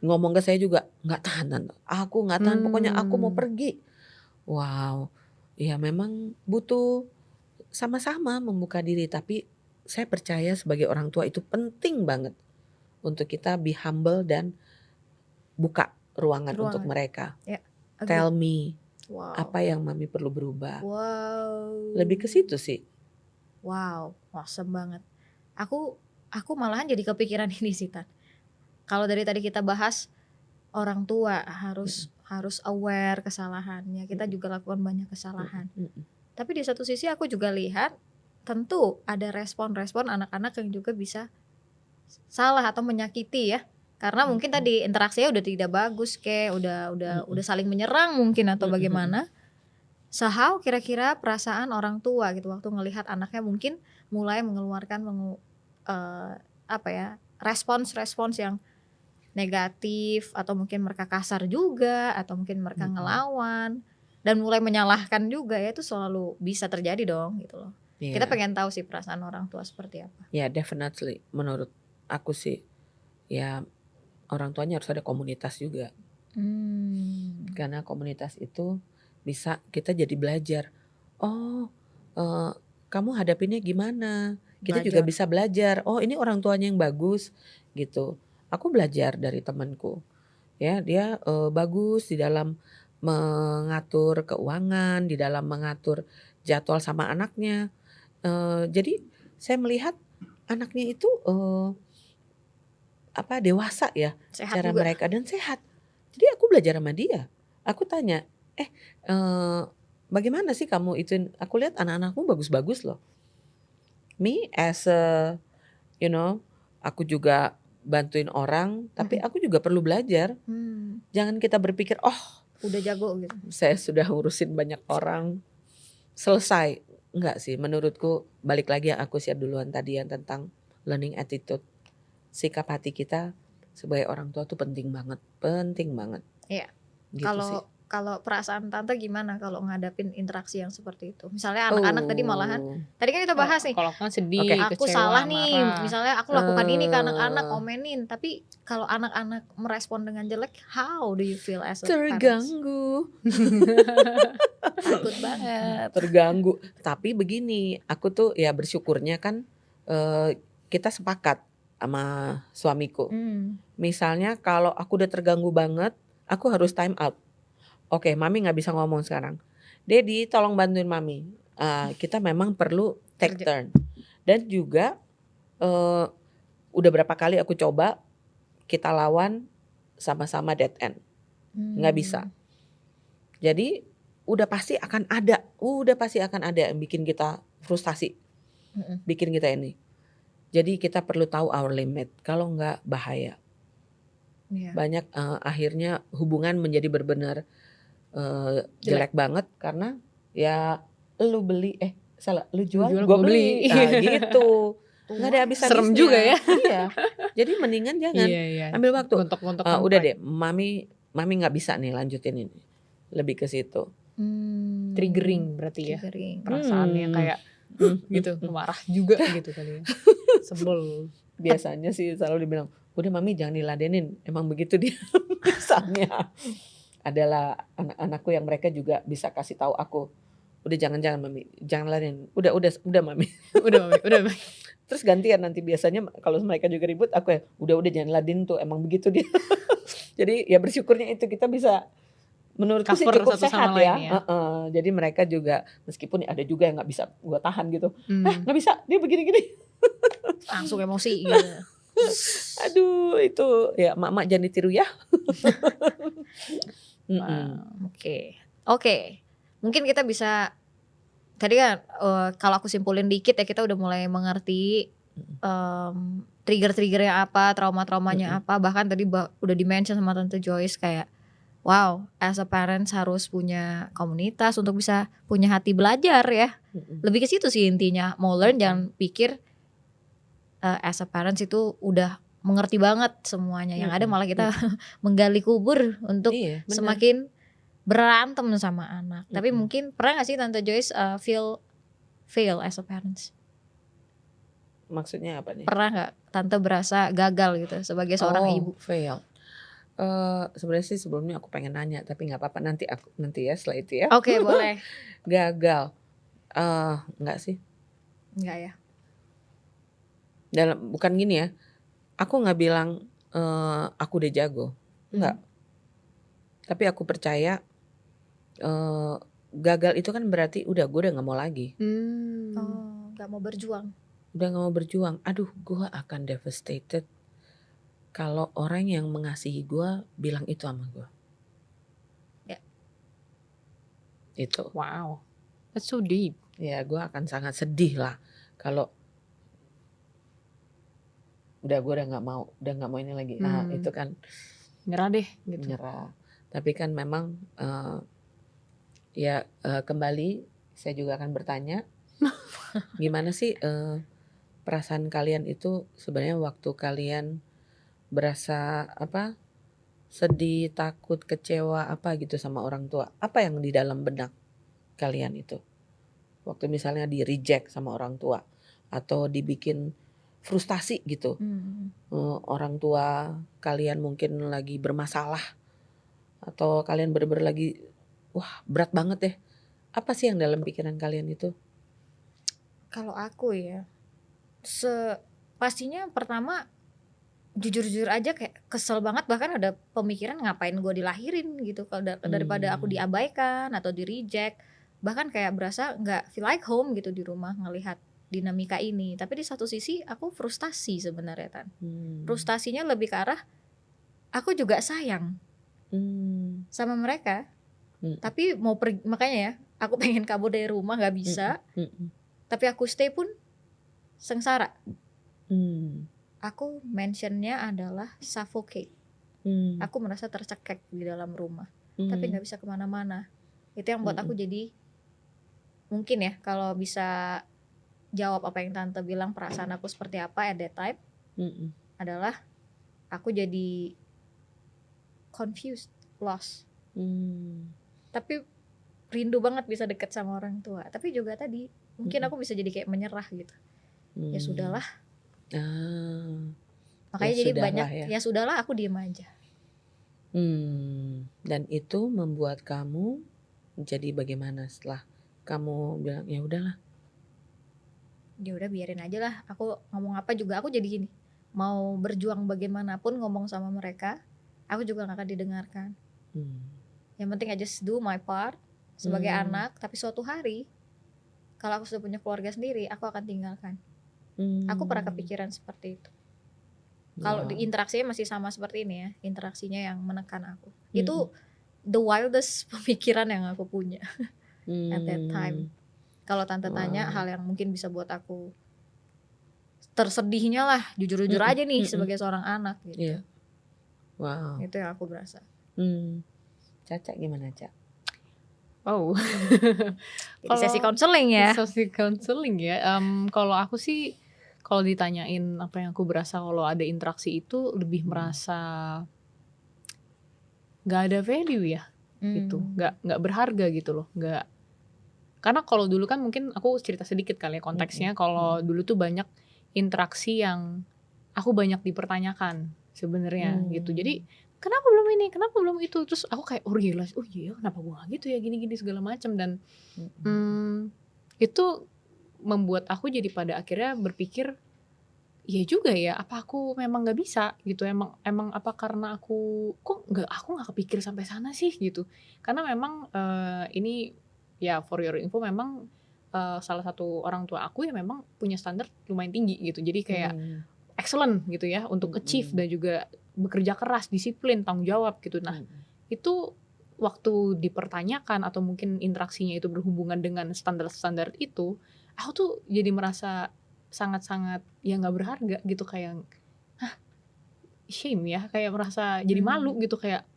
ngomong ke saya juga nggak tahan, aku nggak tahan, pokoknya aku mau pergi. Wow, ya memang butuh sama-sama membuka diri, tapi saya percaya sebagai orang tua itu penting banget untuk kita be humble dan buka ruangan untuk mereka. Ya, Tell me wow. apa yang mami perlu berubah. Wow. Lebih ke situ sih. Wow, awesome banget. Aku malahan jadi kepikiran ini sih, Tan. Kalau dari tadi kita bahas orang tua harus aware kesalahannya. Kita juga lakukan banyak kesalahan. Tapi di satu sisi aku juga lihat tentu ada respon-respon anak-anak yang juga bisa salah atau menyakiti ya. Karena mungkin tadi interaksinya udah tidak bagus, kayak udah saling menyerang mungkin atau bagaimana. Sehau kira-kira perasaan orang tua gitu waktu ngelihat anaknya mungkin mulai mengeluarkan respons-respons yang negatif, atau mungkin mereka kasar juga, atau mungkin mereka ngelawan dan mulai menyalahkan juga, ya itu selalu bisa terjadi dong gitu loh. Yeah. Kita pengen tahu sih perasaan orang tua seperti apa. Ya, definitely menurut aku sih ya orang tuanya harus ada komunitas juga. Karena komunitas itu bisa kita jadi belajar. Kamu hadapinnya gimana? Kita juga bisa belajar. Oh, ini orang tuanya yang bagus gitu. Aku belajar dari temanku. Ya, dia bagus di dalam mengatur keuangan, di dalam mengatur jadwal sama anaknya. Jadi saya melihat anaknya itu dewasa ya, sehat cara juga. mereka dan sehat. Jadi aku belajar sama dia. Aku tanya, bagaimana sih kamu itu? Aku lihat anak-anakmu bagus-bagus loh. Me as a, you know, aku juga bantuin orang, tapi aku juga perlu belajar. Jangan kita berpikir, oh Udah jago gitu. saya sudah ngurusin banyak orang, selesai. Enggak sih, menurutku balik lagi yang aku share duluan tadi yang tentang learning attitude. Sikap hati kita sebagai orang tua tuh penting banget. Iya. Gitu sih. Kalau perasaan tante gimana kalau ngadapin interaksi yang seperti itu? Misalnya anak-anak tadi malahan, tadi kan kita bahas nih, Kalau kan sedih, Oke. aku kecewa, salah nih, marah. misalnya aku lakukan ini ke anak-anak, komenin, tapi kalau anak-anak merespon dengan jelek, how do you feel as a parents? Terganggu. Takut banget. Terganggu. Tapi begini, aku tuh ya bersyukurnya kan kita sepakat sama suamiku. Misalnya kalau aku udah terganggu banget, aku harus time out. Oke, mami gak bisa ngomong sekarang. Daddy tolong bantuin mami. Kita memang perlu take turn. Dan juga udah berapa kali aku coba kita lawan sama-sama dead end. Gak bisa. Jadi udah pasti akan ada yang bikin kita frustasi. Bikin kita ini. Jadi kita perlu tahu our limit. Kalau enggak bahaya. Iya. Banyak akhirnya hubungan menjadi benar-benar jelek banget karena ya lu jual gue beli. Nah, gitu. Nggak ada habis-habisnya. Serem juga ya. Iya. Jadi mendingan jangan. Ambil waktu. Gontok-gontokan Udah deh, mami nggak bisa nih lanjutin ini. Lebih ke situ. Triggering berarti ya. Triggering. Perasaannya kayak gitu, marah juga gitu kali ya. Sebel. Biasanya sih selalu dibilang, udah mami jangan diladenin. Emang begitu dia. Misalnya adalah anak-anakku yang mereka juga bisa kasih tahu aku, udah jangan mami, jangan ladenin. Udah mami. Udah mami. Terus gantian nanti biasanya kalau mereka juga ribut, aku ya udah jangan ladenin tuh, emang begitu dia. Jadi ya bersyukurnya itu kita bisa, menurutku sih cukup sehat ya. Jadi mereka juga, meskipun ada juga yang nggak bisa gue tahan gitu, nggak bisa dia begini-gini. Langsung emosi gitu. Aduh itu ya mak jangan ditiru ya. Oke. Mungkin kita bisa, tadi kan kalau aku simpulin dikit ya, kita udah mulai mengerti trigger-triggernya apa, trauma-traumanya apa. Bahkan tadi udah di-mention sama Tante Joyce kayak, wow, as a parents harus punya komunitas untuk bisa punya hati belajar ya. Lebih ke situ sih intinya. Mau learn, jangan pikir as a parents itu udah mengerti banget semuanya. Yang ada malah kita menggali kubur untuk semakin berantem sama anak. Tapi mungkin pernah gak sih Tante Joyce fail as a parents? Maksudnya apa nih? Pernah gak Tante berasa gagal gitu sebagai seorang ibu? Fail. Sebenarnya sih sebelumnya aku pengen nanya, tapi nggak apa-apa, nanti ya setelah itu ya. Oke, boleh. Gagal? Nggak sih. Nggak ya. Bukan gini ya. Aku nggak bilang aku udah jago, nggak. Tapi aku percaya gagal itu kan berarti gue udah nggak mau lagi. Nggak mau berjuang. Udah nggak mau berjuang. Aduh, gue akan devastated kalau orang yang mengasihi gue bilang itu sama gue. Ya. Itu. Wow, that's so deep. Ya, gue akan sangat sedih lah kalau gue udah nggak mau ini lagi. Itu kan nyerah deh gitu. Nyerah. Tapi kan memang kembali saya juga akan bertanya gimana sih perasaan kalian itu sebenarnya waktu kalian berasa sedih, takut, kecewa gitu sama orang tua. Apa yang di dalam benak kalian itu waktu misalnya di reject sama orang tua atau dibikin frustasi gitu. Orang tua kalian mungkin lagi bermasalah atau kalian bener-bener lagi berat banget deh. Apa sih yang dalam pikiran kalian itu? Kalau aku ya, pastinya pertama jujur-jujur aja kayak kesel banget, bahkan ada pemikiran ngapain gue dilahirin gitu, kalau daripada aku diabaikan atau di reject, bahkan kayak berasa nggak feel like home gitu di rumah ngelihat dinamika ini. Tapi di satu sisi aku frustasi sebenarnya Tan. Frustasinya lebih ke arah aku juga sayang sama mereka, tapi mau pergi, makanya ya aku pengen kabur dari rumah nggak bisa, tapi aku stay pun sengsara. Aku mentionnya adalah suffocate. Aku merasa tercekek di dalam rumah, tapi nggak bisa kemana-mana. Itu yang buat aku jadi, mungkin ya kalau bisa jawab apa yang tante bilang perasaan aku seperti apa at that time, adalah aku jadi confused, lost. Tapi rindu banget bisa deket sama orang tua. Tapi juga tadi mungkin aku bisa jadi kayak menyerah gitu. Ya sudahlah. Makanya jadi banyak ya sudahlah, aku diem aja. Dan itu membuat kamu jadi bagaimana setelah kamu bilang ya udahlah? Ya udah biarin aja lah. Aku ngomong apa juga aku jadi gini. Mau berjuang bagaimanapun ngomong sama mereka, aku juga gak akan didengarkan. Yang penting I just do my part sebagai anak. Tapi suatu hari kalau aku sudah punya keluarga sendiri, aku akan tinggalkan. Aku pernah kepikiran seperti itu. Kalau di interaksinya masih sama seperti ini ya, interaksinya yang menekan aku. Itu the wildest pemikiran yang aku punya at that time. Kalau tante tanya hal yang mungkin bisa buat aku tersedihnya lah, jujur-jujur aja nih sebagai seorang anak gitu. Itu yang aku berasa. Caca gimana, Cak? Jadi sesi konseling ya. Sesi konseling ya. Kalau aku sih, kalau ditanyain apa yang aku berasa kalau ada interaksi itu, lebih merasa gak ada value ya, gitu, gak berharga gitu loh, gak. Karena kalau dulu kan mungkin aku cerita sedikit kali ya konteksnya. Kalau dulu tuh banyak interaksi yang aku banyak dipertanyakan sebenarnya gitu. Jadi kenapa belum ini, kenapa belum itu, terus aku kayak realize, oh iya kenapa gue gak gitu ya, gini-gini segala macam. Dan itu membuat aku jadi pada akhirnya berpikir, iya juga ya, apa aku memang gak bisa gitu, emang apa karena aku nggak kepikir sampai sana sih gitu. Karena memang ini ya for your info, memang salah satu orang tua aku ya memang punya standar lumayan tinggi gitu. Jadi kayak excellent gitu ya untuk achieve dan juga bekerja keras, disiplin, tanggung jawab gitu. Nah itu waktu dipertanyakan atau mungkin interaksinya itu berhubungan dengan standar-standar itu, aku tuh jadi merasa sangat-sangat ya nggak berharga gitu, kayak shame ya, kayak merasa jadi malu gitu, kayak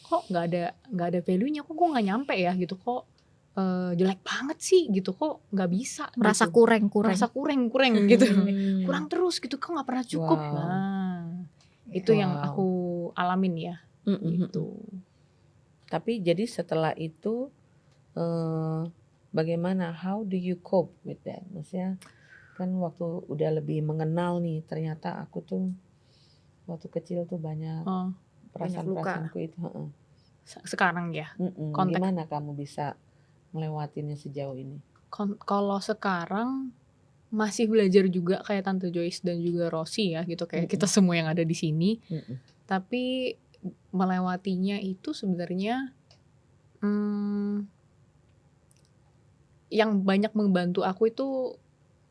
kok nggak ada value-nya, kok gue nggak nyampe ya gitu, kok jelek banget sih gitu, kok nggak bisa, merasa gitu. kurang gitu, kurang terus gitu, kok nggak pernah cukup. Nah itu yang aku alamin ya gitu. Tapi jadi setelah itu bagaimana, how do you cope with that? Maksudnya kan waktu udah lebih mengenal nih, ternyata aku tuh waktu kecil tuh banyak perasaan-perasaanku itu. Sekarang ya, gimana kamu bisa melewatinya sejauh ini? Kalau sekarang masih belajar juga kayak Tante Joyce dan juga Rosi ya gitu, kayak kita semua yang ada di sini. Tapi melewatinya itu sebenarnya yang banyak membantu aku itu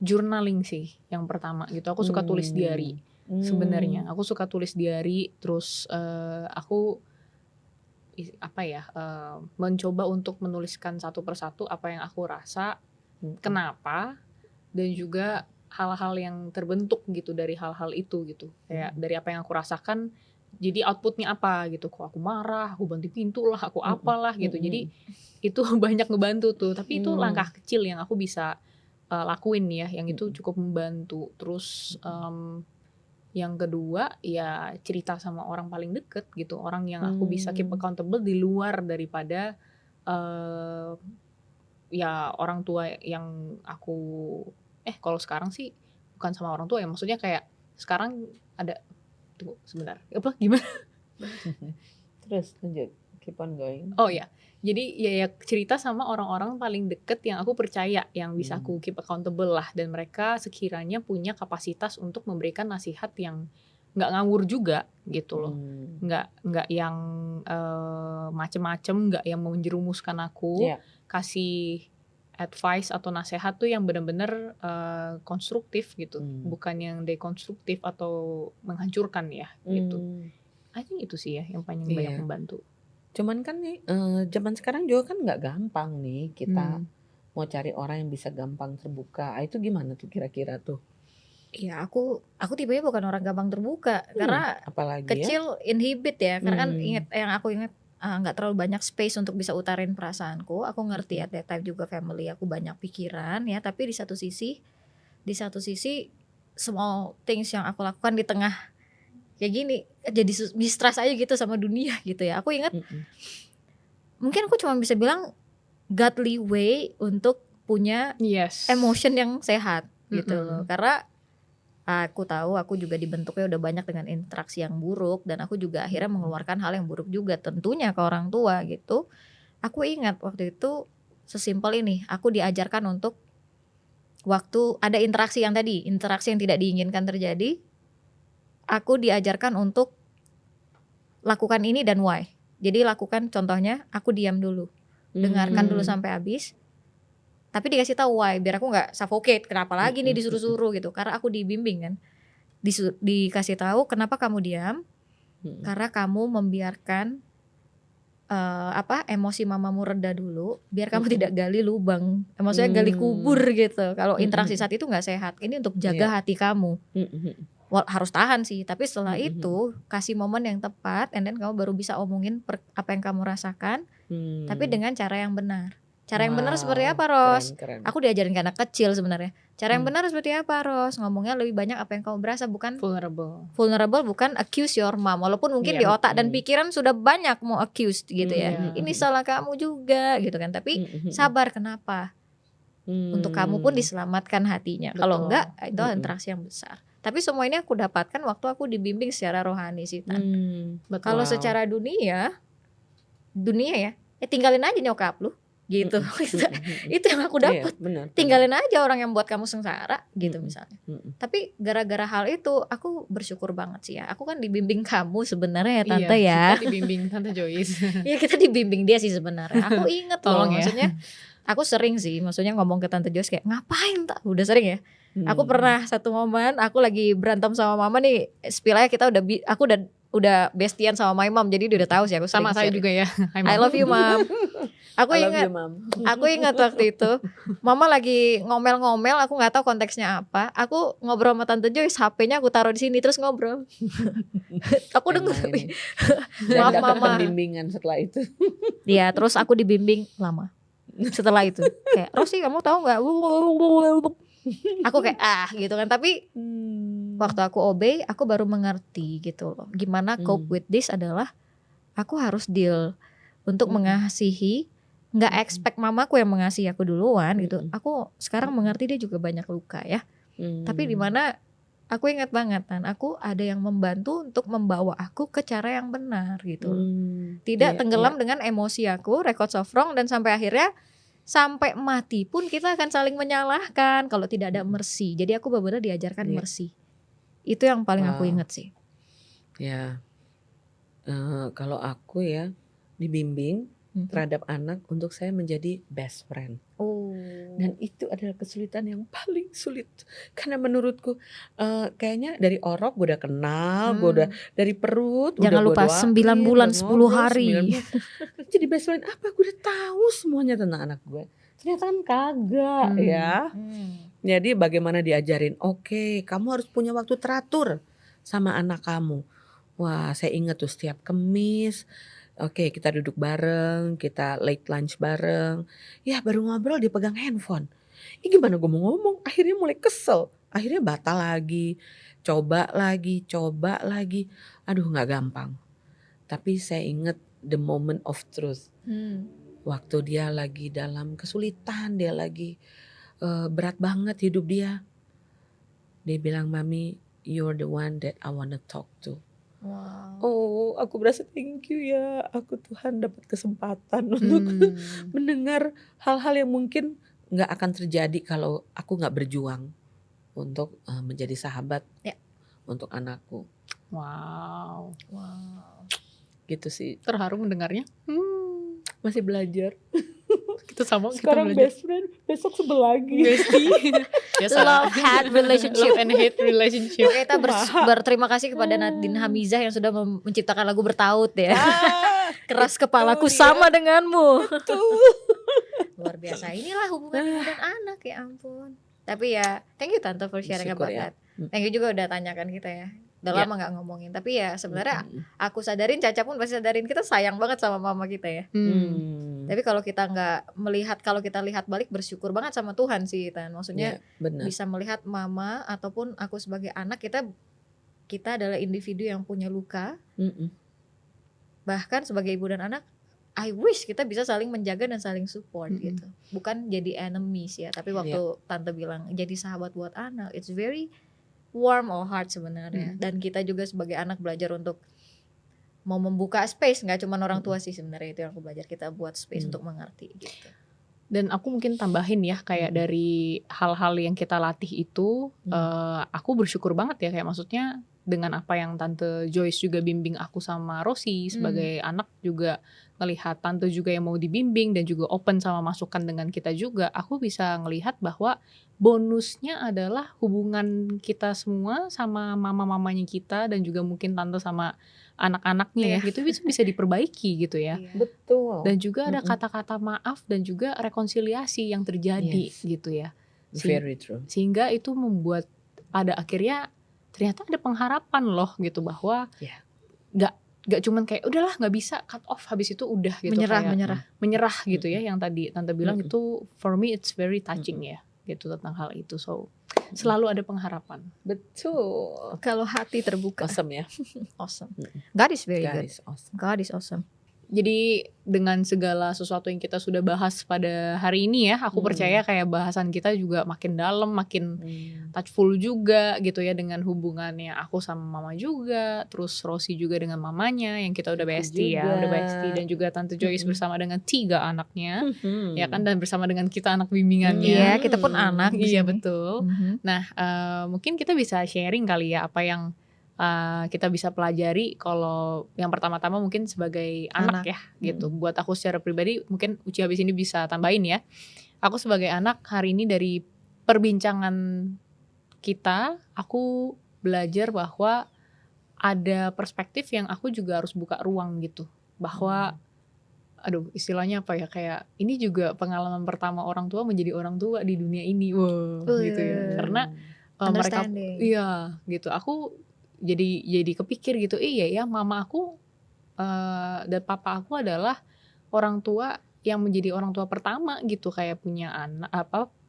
journaling sih yang pertama gitu. Aku suka tulis diary sebenarnya. Aku suka tulis diary, terus aku mencoba untuk menuliskan satu persatu apa yang aku rasa, kenapa, dan juga hal-hal yang terbentuk gitu dari hal-hal itu gitu. Kayak dari apa yang aku rasakan, jadi outputnya apa gitu. Kok aku marah, aku banting pintu lah, aku apalah gitu. Jadi itu banyak ngebantu tuh. Tapi itu langkah kecil yang aku bisa lakuin ya, yang itu cukup membantu. Terus yang kedua ya cerita sama orang paling deket gitu, orang yang aku bisa keep accountable di luar daripada ya orang tua yang aku kalau sekarang sih bukan sama orang tua ya, maksudnya kayak sekarang ada, tunggu sebentar, apa gimana? Terus lanjut, keep on going. Oh ya, jadi ya cerita sama orang-orang paling deket yang aku percaya, yang bisa aku keep accountable lah, dan mereka sekiranya punya kapasitas untuk memberikan nasihat yang nggak ngawur juga gitu loh, nggak yang macem-macem, nggak yang menjerumuskan aku, kasih advice atau nasihat tuh yang benar-benar konstruktif gitu, bukan yang dekonstruktif atau menghancurkan ya gitu. I think itu sih ya yang paling banyak membantu. Cuman kan nih zaman sekarang juga kan nggak gampang nih kita mau cari orang yang bisa gampang terbuka. Itu gimana tuh kira-kira tuh? Iya, aku tipenya bukan orang gampang terbuka karena Apalagi ya? kecil inhibit ya. Karena kan yang aku ingat nggak terlalu banyak space untuk bisa utarin perasaanku. Aku ngerti at that time juga family aku banyak pikiran ya. Tapi di satu sisi small things yang aku lakukan di tengah kayak gini jadi distrust aja gitu sama dunia gitu ya. Aku ingat mungkin aku cuma bisa bilang godly way untuk punya emotion yang sehat gitu loh. Karena aku tahu aku juga dibentuknya udah banyak dengan interaksi yang buruk dan aku juga akhirnya mengeluarkan hal yang buruk juga tentunya ke orang tua gitu. Aku ingat waktu itu sesimpel ini, aku diajarkan untuk waktu ada interaksi yang tidak diinginkan terjadi, aku diajarkan untuk lakukan ini dan why. Jadi lakukan contohnya aku diam dulu, dengarkan dulu sampai habis. Tapi dikasih tahu why, biar aku nggak suffocate. Kenapa lagi nih disuruh-suruh gitu? Karena aku dibimbing kan, dikasih tahu kenapa kamu diam, karena kamu membiarkan emosi mamamu reda dulu, biar kamu tidak gali lubang, maksudnya gali kubur gitu. Kalau interaksi saat itu nggak sehat, ini untuk jaga hati kamu. Harus tahan sih, tapi setelah itu kasih momen yang tepat, and then kamu baru bisa omongin apa yang kamu rasakan, tapi dengan cara yang benar. Cara yang benar seperti apa, Ros? Keren. Aku diajarin ke anak kecil sebenarnya. Cara yang benar seperti apa, Ros? Ngomongnya lebih banyak apa yang kamu berasa, bukan vulnerable, bukan accuse your mom. Walaupun mungkin di otak dan pikiran sudah banyak mau accuse gitu ya. Ini salah kamu juga gitu kan. Tapi sabar, kenapa? Untuk kamu pun diselamatkan hatinya. Kalau enggak, itu interaksi yang besar. Tapi semua ini aku dapatkan waktu aku dibimbing secara rohani sih, Tan. Kalau secara dunia ya tinggalin aja nyokap lu. Gitu. Itu yang aku dapat. Tinggalin aja orang yang buat kamu sengsara gitu misalnya. Tapi gara-gara hal itu aku bersyukur banget sih ya. Aku kan dibimbing kamu sebenarnya ya Tante ya. Kita dibimbing Tante Joyce. Iya, kita dibimbing dia sih sebenarnya. Aku inget loh maksudnya. Aku sering sih maksudnya ngomong ke Tante Joyce kayak ngapain tak? Udah sering ya. Aku pernah satu momen aku lagi berantem sama mama nih. Spilanya kita aku udah bestian sama my mom, jadi dia udah tahu sih aku sama saya juga ya. I love you mom. Aku ingat waktu itu mama lagi ngomel-ngomel, aku nggak tahu konteksnya apa. Aku ngobrol sama Tante Joyce, HP-nya aku taruh di sini terus ngobrol. Aku denger tapi maaf mama. Bimbingan setelah itu. Iya, terus aku dibimbing lama. Setelah itu kayak Rosi kamu tahu nggak? Aku kayak gitu kan. Tapi waktu aku obey, aku baru mengerti gitu loh. Gimana cope with this adalah aku harus deal untuk mengasihi. Nggak expect mamaku yang mengasihi aku duluan gitu. Aku sekarang mengerti dia juga banyak luka ya. Tapi di mana aku ingat banget kan, aku ada yang membantu untuk membawa aku ke cara yang benar gitu. Tidak tenggelam dengan emosi aku, records of wrong, dan sampai akhirnya sampai mati pun kita akan saling menyalahkan kalau tidak ada mercy. Jadi aku benar-benar diajarkan mercy. Itu yang paling aku ingat sih. Ya, kalau aku ya dibimbing terhadap anak untuk saya menjadi best friend. Dan itu adalah kesulitan yang paling sulit. Karena menurutku kayaknya dari orok gue udah kenal, gue udah dari perut. Jangan lupa 9 bulan 10 hari. Jadi best friend apa? Gue udah tahu semuanya tentang anak gue. Ternyata kan kagak ya. Jadi bagaimana diajarin? Oke, kamu harus punya waktu teratur sama anak kamu. Wah, saya ingat tuh setiap Kamis. Oke, kita duduk bareng, kita late lunch bareng. Ya baru ngobrol dia pegang handphone. Gimana gue mau ngomong? Akhirnya mulai kesel. Akhirnya batal lagi. Coba lagi. Aduh gak gampang. Tapi saya ingat the moment of truth. Waktu dia lagi dalam kesulitan, dia lagi berat banget hidup dia. Dia bilang, Mami, you're the one that I wanna talk to. Wow. Oh, aku berasa thank you ya. Aku Tuhan dapat kesempatan untuk mendengar hal-hal yang mungkin nggak akan terjadi kalau aku nggak berjuang untuk menjadi sahabat untuk anakku. Wow. Gitu sih. Terharu mendengarnya. Masih belajar. Kita sama. Sekarang kita best friend, besok sebel lagi. Bestie. Love hate relationship. Love and hate relationship. Kita berterima kasih kepada Nadine Hamizah yang sudah menciptakan lagu Bertaut ya. Keras kepalaku Itu dia. sama denganmu. Tuh. Luar biasa. Inilah hubungan ibu dan anak, ya ampun. Tapi ya, thank you Tante for sharing Bersyukur about ya. that. Thank you juga udah tanyakan kita ya. Udah Ya. lama gak ngomongin. Tapi ya sebenarnya aku sadarin, Caca pun pasti sadarin, kita sayang banget sama mama kita ya. Tapi kalau kita nggak melihat, kalau kita lihat balik, bersyukur banget sama Tuhan sih Tan. Maksudnya Ya, benar. bisa melihat mama ataupun aku sebagai anak, kita adalah individu yang punya luka. Bahkan sebagai ibu dan anak, I wish kita bisa saling menjaga dan saling support gitu. Bukan jadi enemies ya, tapi waktu Tante bilang jadi sahabat buat anak, it's very warm or heart sebenarnya. Dan kita juga sebagai anak belajar untuk mau membuka space, nggak cuma orang tua sih sebenarnya, itu yang aku belajar, kita buat space untuk mengerti gitu. Dan aku mungkin tambahin ya, kayak dari hal-hal yang kita latih itu, aku bersyukur banget ya, kayak maksudnya dengan apa yang Tante Joyce juga bimbing aku sama Rosi sebagai anak, juga ngelihat Tante juga yang mau dibimbing dan juga open sama masukan dengan kita juga, aku bisa ngelihat bahwa bonusnya adalah hubungan kita semua sama mama-mamanya kita dan juga mungkin Tante sama anak-anaknya ya, gitu bisa diperbaiki gitu ya. Betul. Dan juga ada kata-kata maaf dan juga rekonsiliasi yang terjadi gitu ya. Very true. Sehingga itu membuat pada akhirnya ternyata ada pengharapan loh gitu, bahwa gak cuman kayak udahlah nggak bisa, cut off habis itu udah gitu, menyerah gitu ya, yang tadi Tante bilang itu for me it's very touching ya gitu tentang hal itu. So selalu ada pengharapan. Betul. Kalau hati terbuka. Awesome ya. Awesome. God is very God good. is awesome. God is awesome. Jadi dengan segala sesuatu yang kita sudah bahas pada hari ini ya, aku percaya kayak bahasan kita juga makin dalam, makin touchful juga gitu ya, dengan hubungannya aku sama mama juga, terus Rosi juga dengan mamanya yang kita udah bestie ya, udah bestie, dan juga Tante Joyce bersama dengan 3 anaknya, ya kan, dan bersama dengan kita anak bimbingannya. Iya, kita pun anak di Iya sini. betul. Nah, mungkin kita bisa sharing kali ya apa yang kita bisa pelajari. Kalau yang pertama-tama mungkin sebagai anak ya gitu. Buat aku secara pribadi, mungkin Uci habis ini bisa tambahin ya. Aku sebagai anak hari ini dari perbincangan kita, aku belajar bahwa ada perspektif yang aku juga harus buka ruang gitu. Bahwa istilahnya apa ya, kayak ini juga pengalaman pertama orang tua menjadi orang tua di dunia ini. Wow, gitu ya. Karena mereka gitu. Aku jadi kepikir gitu, iya ya, mama aku dan papa aku adalah orang tua yang menjadi orang tua pertama gitu, kayak punya anak,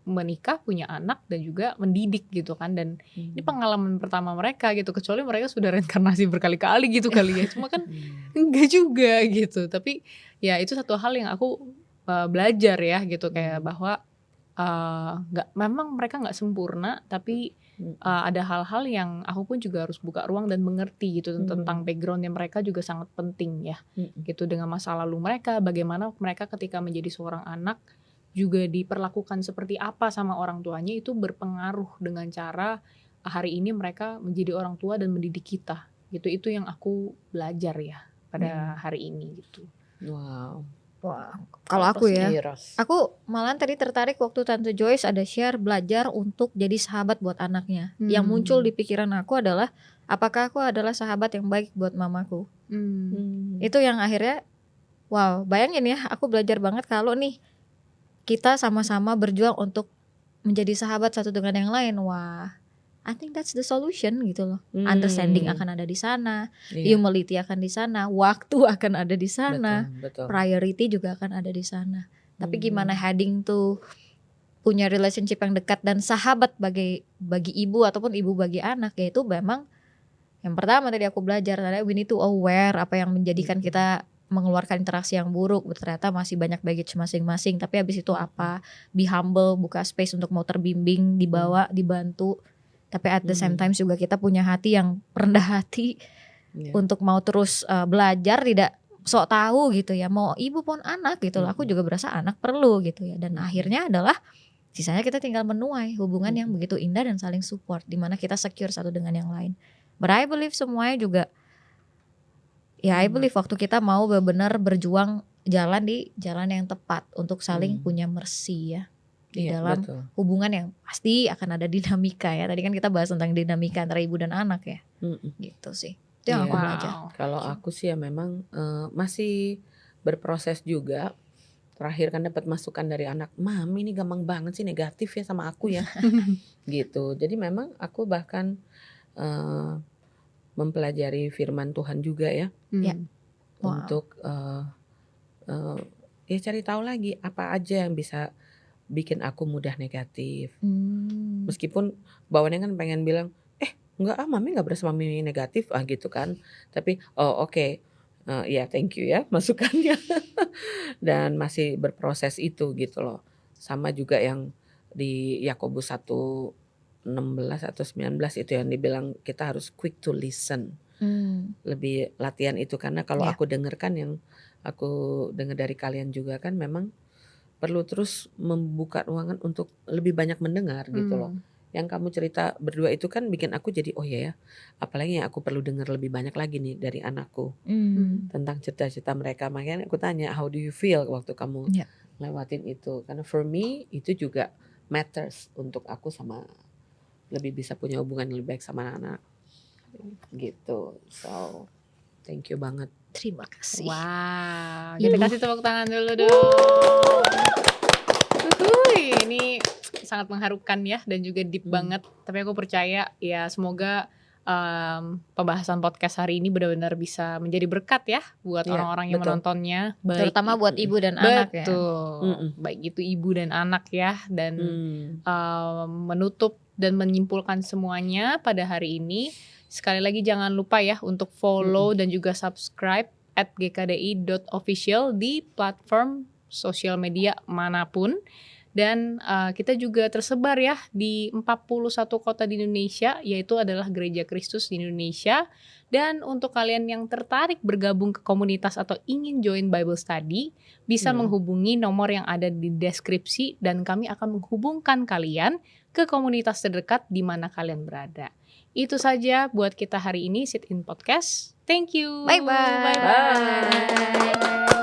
menikah, punya anak, dan juga mendidik gitu kan. Dan ini pengalaman pertama mereka gitu, kecuali mereka sudah reinkarnasi berkali-kali gitu kali ya, cuma kan enggak juga gitu. Tapi ya itu satu hal yang aku belajar ya gitu, kayak bahwa memang mereka nggak sempurna, tapi ada hal-hal yang aku pun juga harus buka ruang dan mengerti gitu tentang backgroundnya mereka juga sangat penting ya gitu, dengan masa lalu mereka, bagaimana mereka ketika menjadi seorang anak juga diperlakukan seperti apa sama orang tuanya, itu berpengaruh dengan cara hari ini mereka menjadi orang tua dan mendidik kita gitu. Itu yang aku belajar ya pada hari ini gitu. Wow. Wah, kalau aku ya, aku malah tadi tertarik waktu Tante Joyce ada share belajar untuk jadi sahabat buat anaknya. Yang muncul di pikiran aku adalah, apakah aku adalah sahabat yang baik buat mamaku? Itu yang akhirnya, wow, bayangin ya, aku belajar banget kalau nih kita sama-sama berjuang untuk menjadi sahabat satu dengan yang lain. Wah, I think that's the solution gitu loh. Understanding akan ada di sana, humility akan di sana, waktu akan ada di sana, betul. priority juga akan ada di sana. Tapi gimana heading tuh punya relationship yang dekat dan sahabat bagi ibu ataupun ibu bagi anak, yaitu memang yang pertama tadi aku belajar, we need to aware apa yang menjadikan kita mengeluarkan interaksi yang buruk. Ternyata masih banyak baggage masing-masing. Tapi habis itu apa? Be humble, buka space untuk mau terbimbing, dibawa, dibantu. Tapi at the same time juga kita punya hati yang rendah hati untuk mau terus belajar, tidak sok tahu gitu ya. Mau ibu pun anak gitu loh. Aku juga berasa anak perlu gitu ya. Dan akhirnya adalah sisanya kita tinggal menuai hubungan yang begitu indah dan saling support, dimana kita secure satu dengan yang lain. But I believe semuanya juga I believe waktu kita mau benar-benar berjuang jalan di jalan yang tepat untuk saling punya mercy ya. Di dalam hubungan yang pasti akan ada dinamika ya. Tadi kan kita bahas tentang dinamika antara ibu dan anak ya. Gitu sih. Itu yang aku Iya. belajar. Kalau aku sih ya memang masih berproses juga. Terakhir kan dapat masukan dari anak, "Mami ini gampang banget sih negatif ya sama aku ya." Gitu. Jadi memang aku bahkan mempelajari firman Tuhan juga ya, Ya. Wow. untuk ya cari tahu lagi apa aja yang bisa bikin aku mudah negatif. Meskipun bawaannya kan pengen bilang, enggak Mami nggak berasa Mami negatif gitu kan. Tapi oke. Ya thank you ya masukannya. Dan masih berproses itu gitu loh. Sama juga yang di Yakobus 1:16 atau 19 itu yang dibilang kita harus quick to listen. Lebih latihan itu karena kalau Ya. aku dengarkan yang aku dengar dari kalian juga kan memang perlu terus membuka ruangan untuk lebih banyak mendengar gitu loh. Yang kamu cerita berdua itu kan bikin aku jadi oh ya, apalagi yang aku perlu dengar lebih banyak lagi nih dari anakku tentang cerita-cerita mereka. Makanya aku tanya, how do you feel waktu kamu Ya. lewatin itu? Karena for me itu juga matters untuk aku sama lebih bisa punya hubungan yang lebih baik sama anak gitu. So thank you banget. Terima kasih. Wow, Ibu. kita kasih tepuk tangan dulu dong. Uhuy, ini sangat mengharukan ya dan juga deep banget. Tapi aku percaya ya semoga pembahasan podcast hari ini benar-benar bisa menjadi berkat ya buat Iya, orang-orang yang betul. menontonnya. Terutama buat ibu dan anak ya. Betul. Baik itu ibu dan anak ya. Dan menutup dan menyimpulkan semuanya pada hari ini. Sekali lagi jangan lupa ya untuk follow dan juga subscribe @gkdi.official di platform sosial media manapun. Dan kita juga tersebar ya di 41 kota di Indonesia, yaitu adalah Gereja Kristus di Indonesia. Dan untuk kalian yang tertarik bergabung ke komunitas atau ingin join Bible Study, bisa menghubungi nomor yang ada di deskripsi dan kami akan menghubungkan kalian ke komunitas terdekat di mana kalian berada. Itu saja buat kita hari ini Sit In Podcast. Thank you. Bye-bye. Bye.